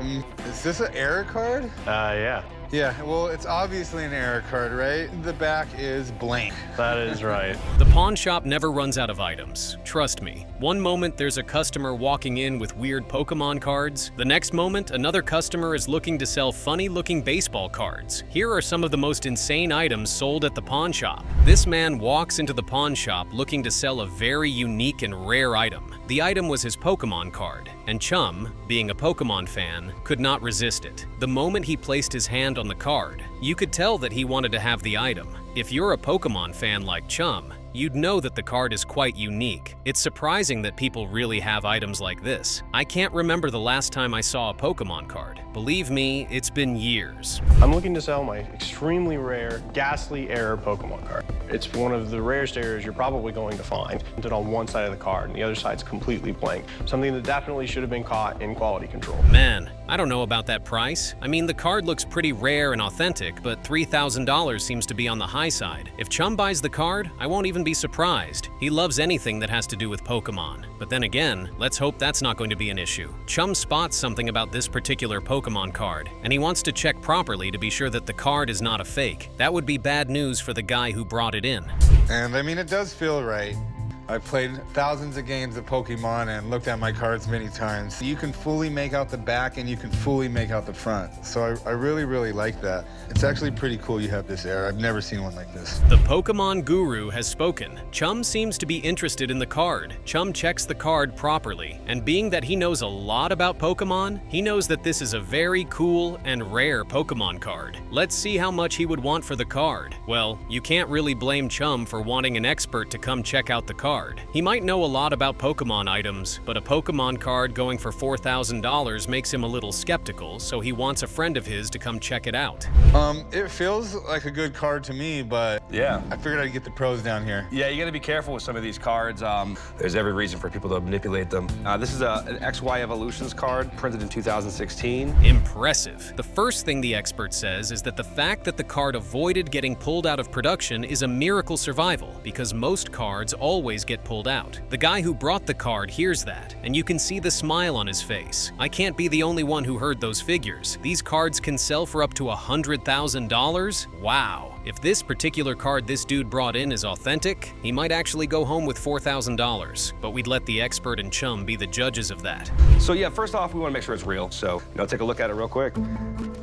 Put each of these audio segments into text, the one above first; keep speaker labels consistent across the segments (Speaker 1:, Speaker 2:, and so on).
Speaker 1: Is this an error card?
Speaker 2: Yeah.
Speaker 1: Yeah, well, it's obviously an error card, right? The back is blank.
Speaker 2: That is right.
Speaker 3: The pawn shop never runs out of items. Trust me. One moment there's a customer walking in with weird Pokémon cards. The next moment, another customer is looking to sell funny-looking baseball cards. Here are some of the most insane items sold at the pawn shop. This man walks into the pawn shop looking to sell a very unique and rare item. The item was his Pokémon card, and Chum, being a Pokémon fan, could not resist it. The moment he placed his hand on the card, you could tell that he wanted to have the item. If you're a Pokémon fan like Chum, you'd know that the card is quite unique. It's surprising that people really have items like this. I can't remember the last time I saw a Pokémon card. Believe me, it's been years.
Speaker 2: I'm looking to sell my extremely rare Ghastly Error Pokémon card. It's one of the rarest errors you're probably going to find. It's on one side of the card and the other side's completely blank. Something that definitely should have been caught in quality control.
Speaker 3: Man, I don't know about that price. I mean, the card looks pretty rare and authentic, but $3,000 seems to be on the high side. If Chum buys the card, I won't even be surprised. He loves anything that has to do with Pokémon. But then again, let's hope that's not going to be an issue. Chum spots something about this particular Pokémon card, and he wants to check properly to be sure that the card is not a fake. That would be bad news for the guy who brought it in.
Speaker 1: And I mean, it does feel right. I've played thousands of games of Pokemon and looked at my cards many times. You can fully make out the back and you can fully make out the front. So I really, really like that. It's actually pretty cool you have this error. I've never seen one like this.
Speaker 3: The Pokemon guru has spoken. Chum seems to be interested in the card. Chum checks the card properly, and being that he knows a lot about Pokemon, he knows that this is a very cool and rare Pokemon card. Let's see how much he would want for the card. Well, you can't really blame Chum for wanting an expert to come check out the card. He might know a lot about Pokemon items, but a Pokemon card going for $4,000 makes him a little skeptical, so he wants a friend of his to come check it out.
Speaker 1: It feels like a good card to me, but
Speaker 4: yeah,
Speaker 1: I figured I'd get the pros down here.
Speaker 4: Yeah, you gotta be careful with some of these cards. There's every reason for people to manipulate them. This is an XY Evolutions card, printed in 2016.
Speaker 3: Impressive. The first thing the expert says is that the fact that the card avoided getting pulled out of production is a miracle survival, because most cards always get pulled out. The guy who brought the card hears that, and you can see the smile on his face. I can't be the only one who heard those figures. These cards can sell for up to $100,000? Wow. If this particular card this dude brought in is authentic, he might actually go home with $4,000. But we'd let the expert and Chum be the judges of that.
Speaker 4: So yeah, first off, we want to make sure it's real. So, take a look at it real quick.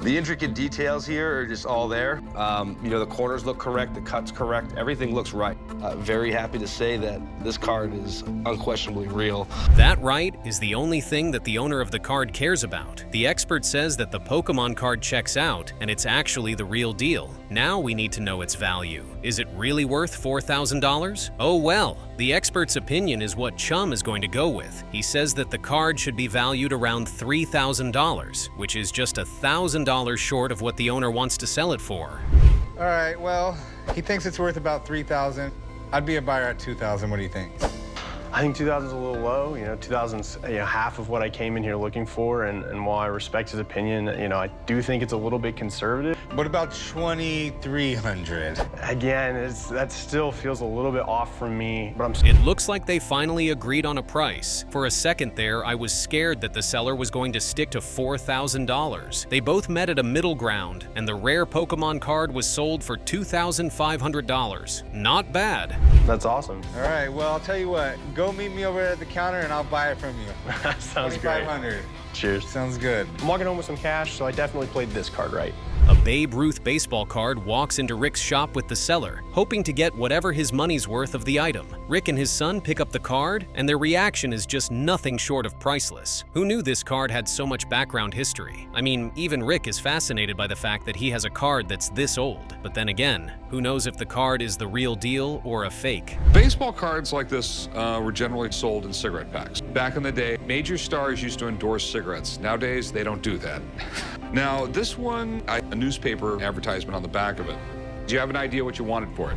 Speaker 4: The intricate details here are just all there. The corners look correct, the cut's correct, everything looks right. Very happy to say that this card is unquestionably real.
Speaker 3: That right is the only thing that the owner of the card cares about. The expert says that the Pokemon card checks out, and it's actually the real deal. Now we need to know its value. Is it really worth $4,000? Oh well, the expert's opinion is what Chum is going to go with. He says that the card should be valued around $3,000, which is just $1,000 short of what the owner wants to sell it for.
Speaker 1: All right, well, he thinks it's worth about $3,000. I'd be a buyer at $2,000. What do you think?
Speaker 2: I think 2,000 is a little low. 2,000's half of what I came in here looking for, and while I respect his opinion, I do think it's a little bit conservative.
Speaker 1: What about 2,300?
Speaker 2: Again, that still feels a little bit off from me, but
Speaker 3: It looks like they finally agreed on a price. For a second there, I was scared that the seller was going to stick to $4,000. They both met at a middle ground, and the rare Pokemon card was sold for $2,500. Not bad.
Speaker 2: That's awesome.
Speaker 1: All right, well, I'll tell you what. Go meet me over at the counter and I'll buy it from you.
Speaker 2: That sounds great.
Speaker 1: $2,500.
Speaker 2: Cheers.
Speaker 1: Sounds good.
Speaker 2: I'm walking home with some cash, so I definitely played this card right.
Speaker 3: A Babe Ruth baseball card walks into Rick's shop with the seller, hoping to get whatever his money's worth of the item. Rick and his son pick up the card, and their reaction is just nothing short of priceless. Who knew this card had so much background history? I mean, even Rick is fascinated by the fact that he has a card that's this old. But then again, who knows if the card is the real deal or a fake?
Speaker 5: Baseball cards like this were generally sold in cigarette packs. Back in the day, major stars used to endorse cigarettes. Nowadays, they don't do that. Now, this one, a newspaper advertisement on the back of it. Do you have an idea what you wanted for it?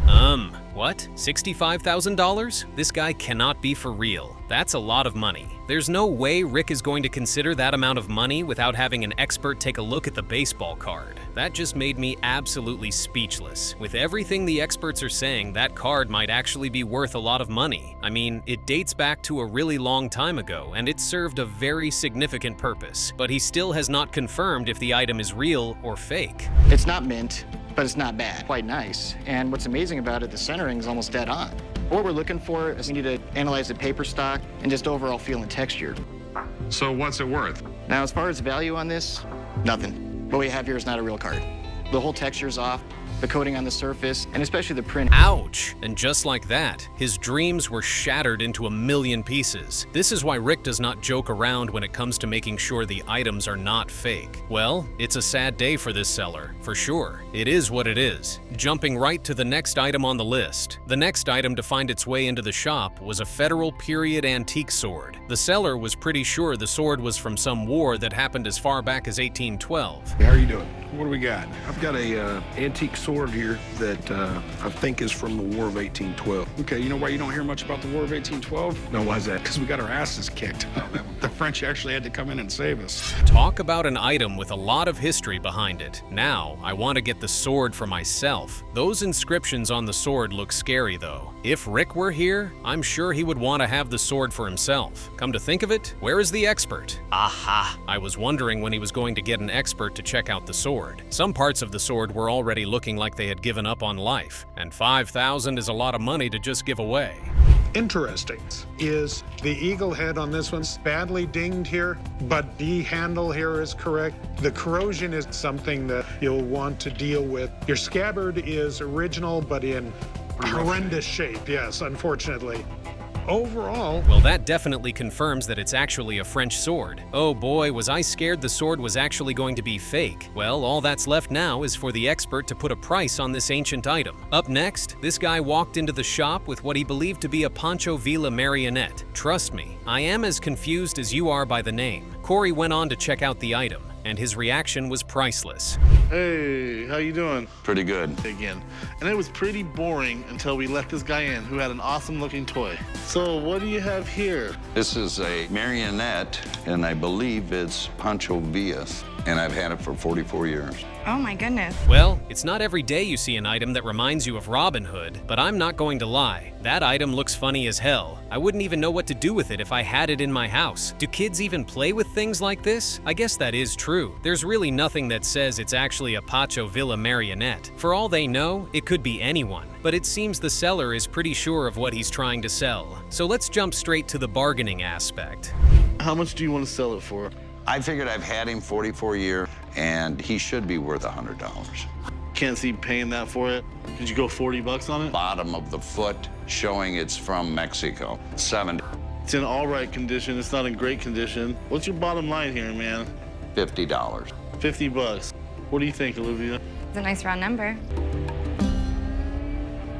Speaker 3: What? $65,000? This guy cannot be for real. That's a lot of money. There's no way Rick is going to consider that amount of money without having an expert take a look at the baseball card. That just made me absolutely speechless. With everything the experts are saying, that card might actually be worth a lot of money. I mean, it dates back to a really long time ago, and it served a very significant purpose. But he still has not confirmed if the item is real or fake.
Speaker 6: It's not mint, but it's not bad. Quite nice. And what's amazing about it, the centering is almost dead on. What we're looking for is we need to analyze the paper stock and just overall feel and texture.
Speaker 7: So what's it worth?
Speaker 6: Now, as far as value on this, nothing. What we have here is not a real card. The whole texture is off, the coating on the surface, and especially the print.
Speaker 3: Ouch! And just like that, his dreams were shattered into a million pieces. This is why Rick does not joke around when it comes to making sure the items are not fake. Well, it's a sad day for this seller, for sure. It is what it is. Jumping right to the next item on the list. The next item to find its way into the shop was a Federal period antique sword. The seller was pretty sure the sword was from some war that happened as far back as 1812.
Speaker 8: How are you doing? What do we got? I've got a antique sword here that I think is from the War of 1812. Okay, you know why you don't hear much about the War of 1812? No, why is that? Because we got our asses kicked. The French actually had to come in and save us.
Speaker 3: Talk about an item with a lot of history behind it. Now, I want to get the sword for myself. Those inscriptions on the sword look scary though. If Rick were here, I'm sure he would want to have the sword for himself. Come to think of it, where is the expert? Aha! I was wondering when he was going to get an expert to check out the sword. Some parts of the sword were already looking like they had given up on life, and $5,000 is a lot of money to just give away.
Speaker 9: Interesting is the eagle head on this one's badly dinged here, but the handle here is correct. The corrosion is something that you'll want to deal with. Your scabbard is original, but in horrendous shape, yes, unfortunately. Overall,
Speaker 3: well, that definitely confirms that it's actually a French sword. Oh boy, was I scared the sword was actually going to be fake. Well, all that's left now is for the expert to put a price on this ancient item. Up next, this guy walked into the shop with what he believed to be a Pancho Villa Marionette. Trust me, I am as confused as you are by the name. Corey went on to check out the item, and his reaction was priceless.
Speaker 10: Hey, how you doing?
Speaker 4: Pretty good.
Speaker 10: Again. And it was pretty boring until we let this guy in who had an awesome looking toy. So what do you have here?
Speaker 11: This is a Marionette, and I believe it's Pancho Villas, and I've had it for 44 years.
Speaker 12: Oh my goodness.
Speaker 3: Well, it's not every day you see an item that reminds you of Robin Hood, but I'm not going to lie. That item looks funny as hell. I wouldn't even know what to do with it if I had it in my house. Do kids even play with things like this? I guess that is true. There's really nothing that says it's actually a Pancho Villa Marionette. For all they know, it could be anyone. But it seems the seller is pretty sure of what he's trying to sell. So let's jump straight to the bargaining aspect.
Speaker 10: How much do you want to sell it for?
Speaker 11: I figured I've had him 44 years, and he should be worth $100.
Speaker 10: Can't see paying that for it. Could you go 40 bucks on it?
Speaker 11: Bottom of the foot showing it's from Mexico, 70.
Speaker 10: It's in all right condition. It's not in great condition. What's your bottom line here, man?
Speaker 11: $50.
Speaker 10: 50 bucks. What do you think, Olivia?
Speaker 12: It's a nice round number.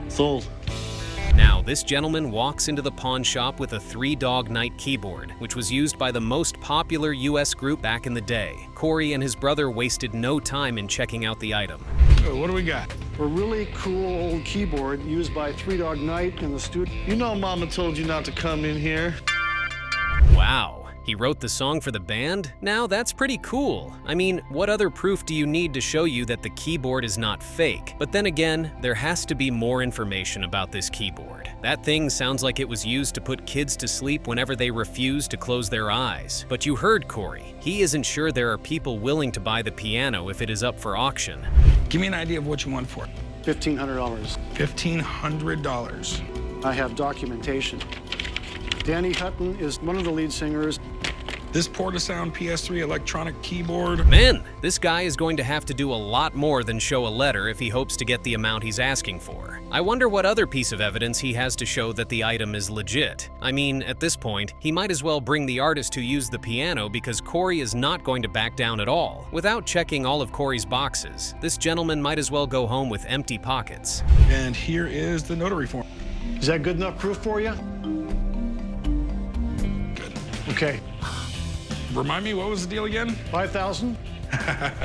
Speaker 10: Sold.
Speaker 3: Now, this gentleman walks into the pawn shop with a 3-Dog Night keyboard, which was used by the most popular US group back in the day. Corey and his brother wasted no time in checking out the item.
Speaker 8: So what do we got?
Speaker 13: A really cool old keyboard used by 3-Dog Night in the studio.
Speaker 10: You know Mama told you not to come in here.
Speaker 3: Wow. He wrote the song for the band? Now that's pretty cool. I mean, what other proof do you need to show you that the keyboard is not fake? But then again, there has to be more information about this keyboard. That thing sounds like it was used to put kids to sleep whenever they refuse to close their eyes. But you heard Corey. He isn't sure there are people willing to buy the piano if it is up for auction.
Speaker 8: Give me an idea of what you want for it.
Speaker 13: $1,500.
Speaker 8: $1,500.
Speaker 13: I have documentation. Danny Hutton is one of the lead singers.
Speaker 8: This Portasound PS3 electronic keyboard.
Speaker 3: Man, this guy is going to have to do a lot more than show a letter if he hopes to get the amount he's asking for. I wonder what other piece of evidence he has to show that the item is legit. I mean, at this point, he might as well bring the artist who used the piano because Corey is not going to back down at all. Without checking all of Corey's boxes, this gentleman might as well go home with empty pockets.
Speaker 8: And here is the notary form.
Speaker 13: Is that good enough proof for you?
Speaker 8: Good.
Speaker 13: Okay.
Speaker 8: Remind me, what was the deal again?
Speaker 13: $5,000?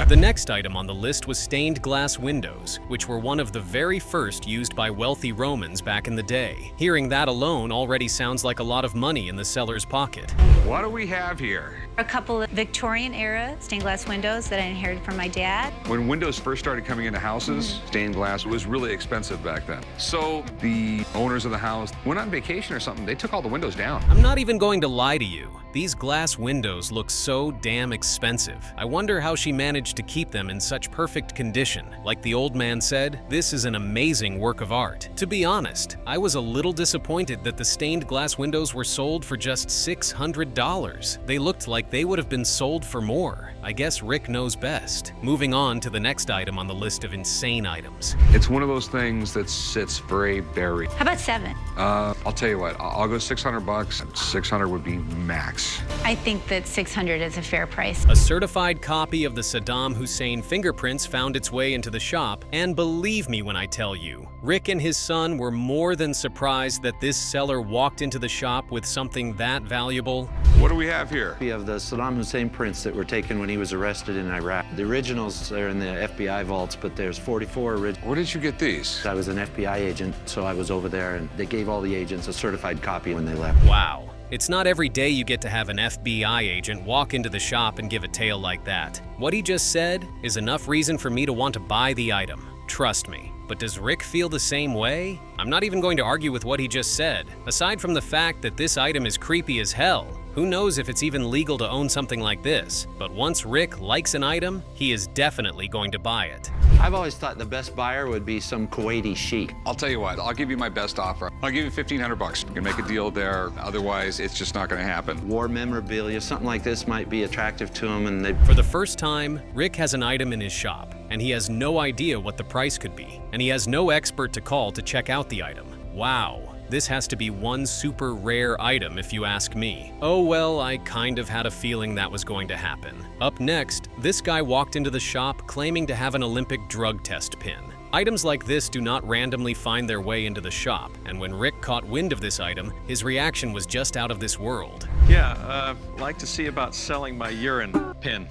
Speaker 3: The next item on the list was stained glass windows, which were one of the very first used by wealthy Romans back in the day. Hearing that alone already sounds like a lot of money in the seller's pocket.
Speaker 5: What do we have here?
Speaker 14: A couple of Victorian era stained glass windows that I inherited from my dad.
Speaker 5: When windows first started coming into houses, stained glass was really expensive back then. So the owners of the house went on vacation or something, they took all the windows down.
Speaker 3: I'm not even going to lie to you. These glass windows look so damn expensive. I wonder how she managed to keep them in such perfect condition. Like the old man said, this is an amazing work of art. To be honest, I was a little disappointed that the stained glass windows were sold for just $600. They looked like they would have been sold for more. I guess Rick knows best. Moving on to the next item on the list of insane items.
Speaker 5: It's one of those things that sits for a very...
Speaker 14: How about 7?
Speaker 5: I'll tell you what, I'll go $600. 600 would be max.
Speaker 14: I think that 600 is a fair price.
Speaker 3: A certified copy of the Saddam Hussein fingerprints found its way into the shop, and believe me when I tell you, Rick and his son were more than surprised that this seller walked into the shop with something that valuable.
Speaker 5: What do we have here?
Speaker 15: We have the Saddam Hussein prints that were taken when he was arrested in Iraq. The originals are in the FBI vaults, but there's 44 originals.
Speaker 5: Where did you get these?
Speaker 15: I was an FBI agent, so I was over there, and they gave all the agents a certified copy when they left.
Speaker 3: Wow. It's not every day you get to have an FBI agent walk into the shop and give a tale like that. What he just said is enough reason for me to want to buy the item. Trust me. But does Rick feel the same way? I'm not even going to argue with what he just said. Aside from the fact that this item is creepy as hell, who knows if it's even legal to own something like this? But once Rick likes an item, he is definitely going to buy it.
Speaker 15: I've always thought the best buyer would be some Kuwaiti sheik.
Speaker 5: I'll tell you what, I'll give you my best offer. I'll give you $1,500. You can make a deal there, otherwise it's just not gonna happen.
Speaker 15: War memorabilia, something like this might be attractive to him, and they...
Speaker 3: For the first time, Rick has an item in his shop, and he has no idea what the price could be, and he has no expert to call to check out the item. Wow. This has to be one super rare item if you ask me. Oh well, I kind of had a feeling that was going to happen. Up next, this guy walked into the shop claiming to have an Olympic drug test pin. Items like this do not randomly find their way into the shop, and when Rick caught wind of this item, his reaction was just out of this world.
Speaker 16: Yeah, like to see about selling my urine pin.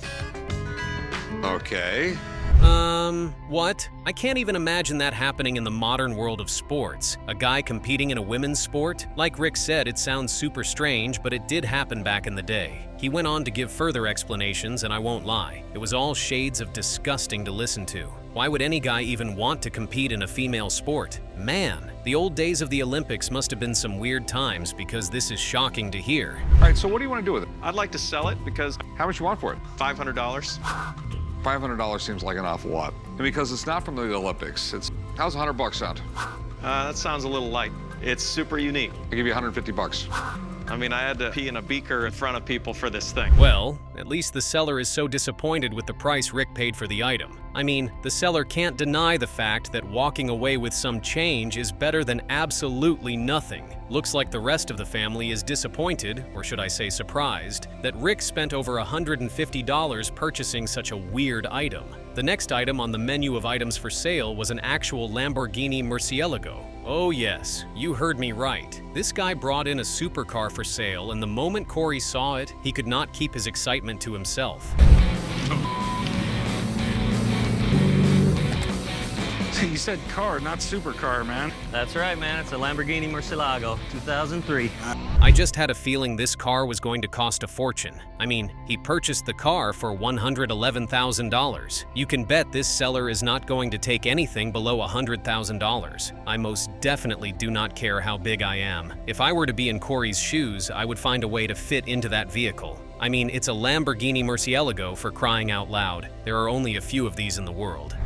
Speaker 5: Okay.
Speaker 3: What? I can't even imagine that happening in the modern world of sports. A guy competing in a women's sport? Like Rick said, it sounds super strange, but it did happen back in the day. He went on to give further explanations, and I won't lie. It was all shades of disgusting to listen to. Why would any guy even want to compete in a female sport? Man, the old days of the Olympics must have been some weird times because this is shocking to hear.
Speaker 5: All right, so what do you want to do with it?
Speaker 16: I'd like to sell it because...
Speaker 5: How much you want for it?
Speaker 16: $500.
Speaker 5: $500 seems like an awful lot. And because it's not from the Olympics, how's $100 sound?
Speaker 16: That sounds a little light. It's super unique.
Speaker 5: I'll give you $150.
Speaker 16: I mean, I had to pee in a beaker in front of people for this thing.
Speaker 3: Well, at least the seller is so disappointed with the price Rick paid for the item. I mean, the seller can't deny the fact that walking away with some change is better than absolutely nothing. Looks like the rest of the family is disappointed, or should I say surprised, that Rick spent over $150 purchasing such a weird item. The next item on the menu of items for sale was an actual Lamborghini Murciélago. Oh yes, you heard me right. This guy brought in a supercar for sale, and the moment Corey saw it, he could not keep his excitement to himself.
Speaker 8: You said car, not supercar, man.
Speaker 17: That's right, man. It's a Lamborghini Murciélago, 2003.
Speaker 3: I just had a feeling this car was going to cost a fortune. I mean, he purchased the car for $111,000. You can bet this seller is not going to take anything below $100,000. I most definitely do not care how big I am. If I were to be in Corey's shoes, I would find a way to fit into that vehicle. I mean, it's a Lamborghini Murciélago, for crying out loud. There are only a few of these in the world.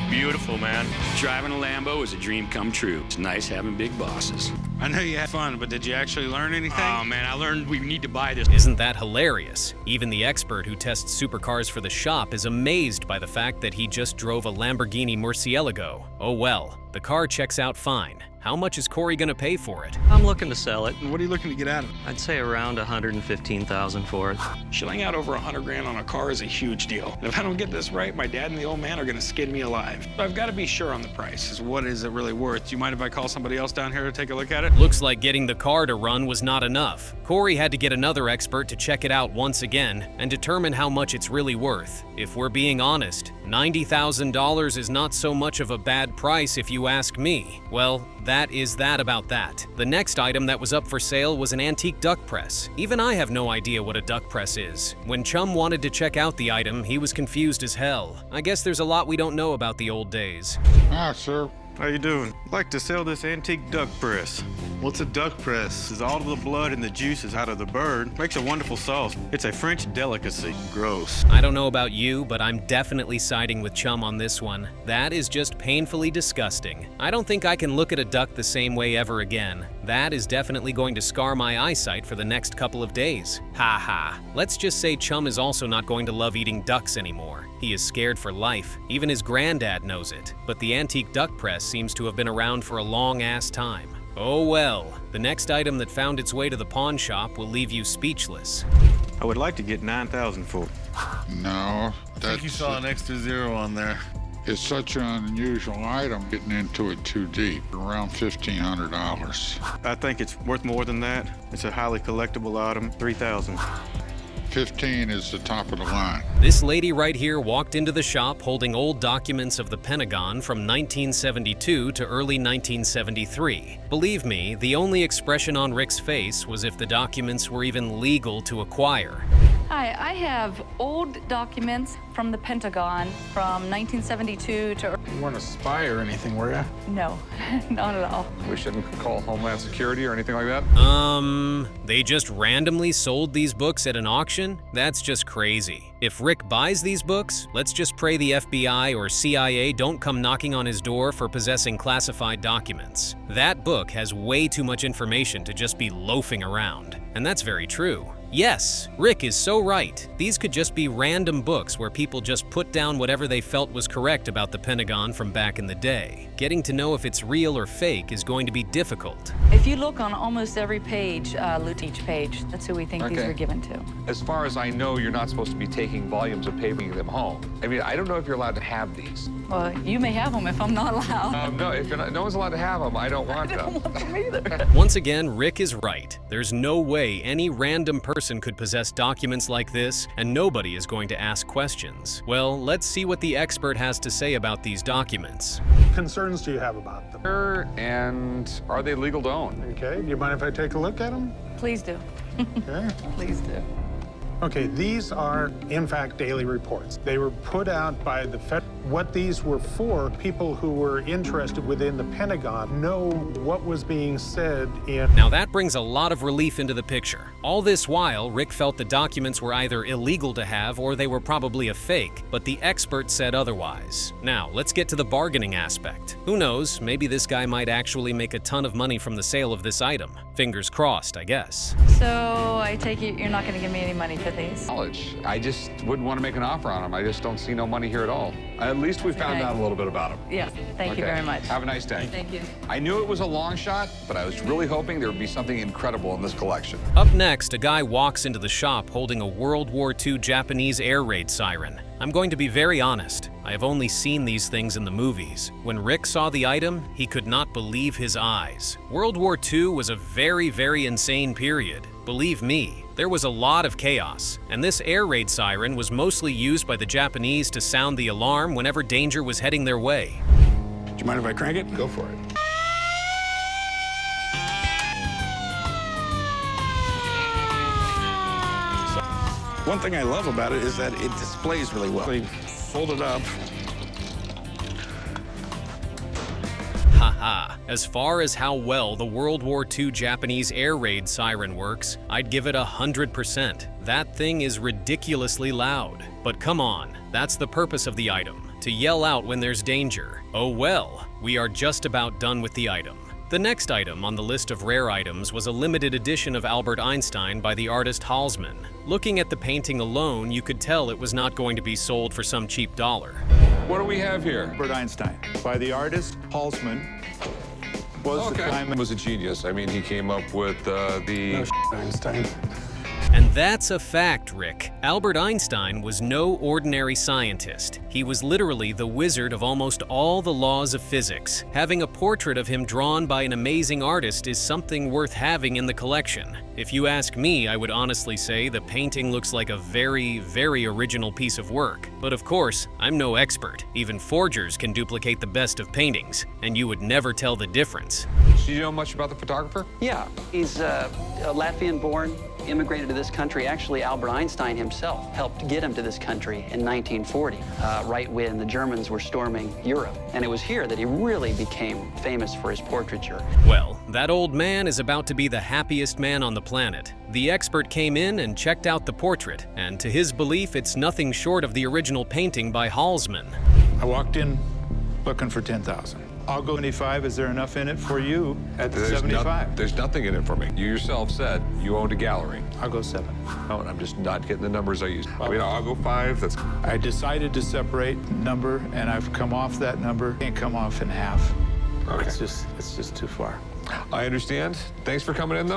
Speaker 18: Beautiful, man. Driving a Lambo is a dream come true. It's nice having big bosses.
Speaker 8: I know you had fun, but did you actually learn anything?
Speaker 18: Oh, man, I learned we need to buy this.
Speaker 3: Isn't that hilarious? Even the expert who tests supercars for the shop is amazed by the fact that he just drove a Lamborghini Murciélago. Oh well. The car checks out fine. How much is Corey gonna pay for it?
Speaker 17: I'm looking to sell it.
Speaker 8: And what are you looking to get out of it?
Speaker 17: I'd say around $115,000 for it.
Speaker 8: Shelling out over $100,000 on a car is a huge deal. And if I don't get this right, my dad and the old man are gonna skin me alive. So I've got to be sure on the price. What is it really worth? Do you mind if I call somebody else down here to take a look at it?
Speaker 3: Looks like getting the car to run was not enough. Corey had to get another expert to check it out once again and determine how much it's really worth. If we're being honest, $90,000 is not so much of a bad price if you ask me. Well, that is that about that. The next item that was up for sale was an antique duck press. Even I have no idea what a duck press is. When Chum wanted to check out the item, he was confused as hell. I guess there's a lot we don't know about the old days.
Speaker 7: Ah, sir.
Speaker 19: How you doing? I'd like to sell this antique duck press. What's a duck press? It's all of the blood and the juices out of the bird. Makes a wonderful sauce. It's a French delicacy. Gross.
Speaker 3: I don't know about you, but I'm definitely siding with Chum on this one. That is just painfully disgusting. I don't think I can look at a duck the same way ever again. That is definitely going to scar my eyesight for the next couple of days. Ha ha. Let's just say Chum is also not going to love eating ducks anymore. He is scared for life. Even his granddad knows it. But the antique duck press seems to have been around for a long-ass time. Oh well. The next item that found its way to the pawn shop will leave you speechless.
Speaker 19: I would like to get $9,000 for it.
Speaker 7: No,
Speaker 10: I think you saw an extra zero on there.
Speaker 7: It's such an unusual item, getting into it too deep, around $1,500.
Speaker 19: I think it's worth more than that. It's a highly collectible item, $3,000.
Speaker 7: 15 is the top of the line.
Speaker 3: This lady right here walked into the shop holding old documents of the Pentagon from 1972 to early 1973. Believe me, the only expression on Rick's face was if the documents were even legal to acquire.
Speaker 20: Hi, I have old documents from the Pentagon from 1972 to...
Speaker 1: You weren't a spy or anything, were you?
Speaker 20: No, not at all.
Speaker 5: We shouldn't call Homeland Security or anything like that?
Speaker 3: They just randomly sold these books at an auction? That's just crazy. If Rick buys these books, let's just pray the FBI or CIA don't come knocking on his door for possessing classified documents. That book has way too much information to just be loafing around. And that's very true. Yes, Rick is so right. These could just be random books where people just put down whatever they felt was correct about the Pentagon from back in the day. Getting to know if it's real or fake is going to be difficult.
Speaker 20: If you look on almost every page, loot each page. That's who we think these were given to.
Speaker 5: As far as I know, you're not supposed to be taking volumes of paper and bringing them home. I mean, I don't know if you're allowed to have these.
Speaker 20: Well, you may have them if I'm not allowed.
Speaker 5: No, if no one's allowed to have them, I don't want them.
Speaker 20: I don't want them either.
Speaker 3: Once again, Rick is right. There's no way any random person could possess documents like this, and nobody is going to ask questions. Well, let's see what the expert has to say about these documents.
Speaker 9: Concerns do you have about them?
Speaker 5: And are they legal to own?
Speaker 9: Okay, do you mind if I take a look at them?
Speaker 20: Please do.
Speaker 9: Okay.
Speaker 20: Please do.
Speaker 9: Okay, these are, in fact, daily reports. They were put out by the Fed. What these were for, people who were interested within the Pentagon know what was being said in...
Speaker 3: Now that brings a lot of relief into the picture. All this while, Rick felt the documents were either illegal to have or they were probably a fake, but the expert said otherwise. Now, let's get to the bargaining aspect. Who knows, maybe this guy might actually make a ton of money from the sale of this item. Fingers crossed, I guess.
Speaker 20: So, I take it you're not going to give me any money for these?
Speaker 5: College. I just wouldn't want to make an offer on them. I just don't see no money here at all. At least we found out a little bit about them.
Speaker 20: Yeah, thank you very much.
Speaker 5: Have a nice day.
Speaker 20: Thank you.
Speaker 5: I knew it was a long shot, but I was really hoping there would be something incredible in this collection.
Speaker 3: Up next, a guy walks into the shop holding a World War II Japanese air raid siren. I'm going to be very honest. I have only seen these things in the movies. When Rick saw the item, he could not believe his eyes. World War II was a very, very insane period. Believe me, there was a lot of chaos, and this air raid siren was mostly used by the Japanese to sound the alarm whenever danger was heading their way.
Speaker 8: Do you mind if I crank it?
Speaker 1: Go for it.
Speaker 8: One thing I love about it is that it displays really well. They fold it up.
Speaker 3: Haha. As far as how well the World War II Japanese air raid siren works, I'd give it 100%. That thing is ridiculously loud. But come on, that's the purpose of the item, to yell out when there's danger. Oh well, we are just about done with the item. The next item on the list of rare items was a limited edition of Albert Einstein by the artist Halsman. Looking at the painting alone, you could tell it was not going to be sold for some cheap dollar.
Speaker 5: What do we have here?
Speaker 21: Albert Einstein, by the artist Halsman.
Speaker 5: Was a genius. I mean, he came up with the...
Speaker 2: Einstein.
Speaker 3: And that's a fact, Rick. Albert Einstein was no ordinary scientist. He was literally the wizard of almost all the laws of physics. Having a portrait of him drawn by an amazing artist is something worth having in the collection. If you ask me, I would honestly say the painting looks like a very, very original piece of work. But of course, I'm no expert. Even forgers can duplicate the best of paintings, and you would never tell the difference.
Speaker 5: Do you know much about the photographer?
Speaker 22: Yeah, he's Latvian-born, immigrated to this country. Actually, Albert Einstein himself helped get him to this country in 1940, right when the Germans were storming Europe. And it was here that he really became famous for his portraiture.
Speaker 3: Well, that old man is about to be the happiest man on the planet. The expert came in and checked out the portrait, and to his belief, it's nothing short of the original painting by Halsman.
Speaker 21: I walked in looking for 10,000. I'll go 75. Is there enough in it for you at 75?
Speaker 5: There's nothing in it for me. You yourself said you owned a gallery.
Speaker 21: I'll go 7.
Speaker 5: Oh, and I'm just not getting the numbers I used. I mean, I'll go 5. That's.
Speaker 21: I decided to separate number, and I've come off that number. Can't come off in half.
Speaker 5: Okay.
Speaker 21: It's just too far.
Speaker 5: I understand. Thanks for coming in, though.